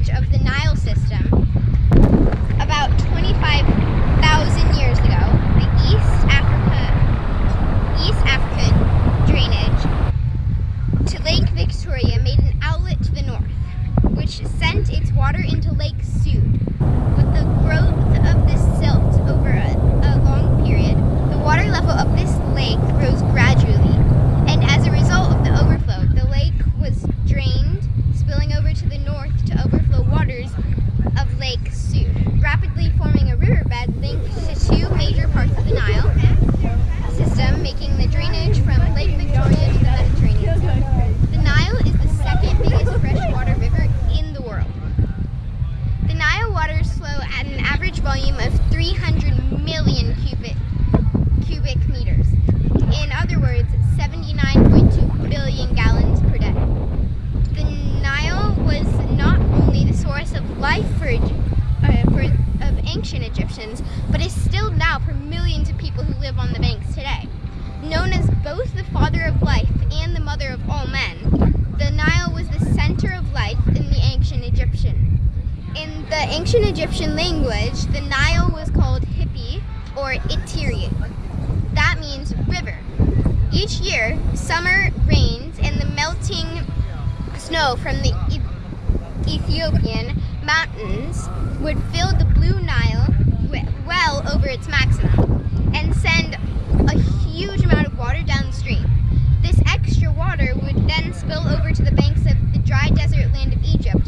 drainage of the Nile system about 25,000 years ago. The East Africa drainage to Lake Victoria made an outlet to the north, which sent its water into Lake Sued. With the growth of this silt over a long period, the water level of this lake rose gradually, and as a result of the overflow, the lake was drained, spilling over to the north to overflow waters of Lake Sued, rapidly forming a riverbed linked to two major parts of the Nile system, making the drainage from Lake Victoria to the Mediterranean Sea. The Nile is the second biggest freshwater river in the world. The Nile waters flow at an average volume of 300 million cubic meters. In other words, 79.2 billion gallons per day. The Nile was not only the source of life of ancient Egyptians, but is still now for millions of people who live on the banks today. Known as both the father of life and the mother of all men, the Nile was the center of life in the ancient Egyptian. In the ancient Egyptian language, the Nile was called Hippi or Itiri. That means river. Each year, summer rains and the melting snow from the Ethiopian mountains would fill the Blue Nile well over its maximum and send a huge amount of water downstream. This extra water would then spill over to the banks of the dry desert land of Egypt,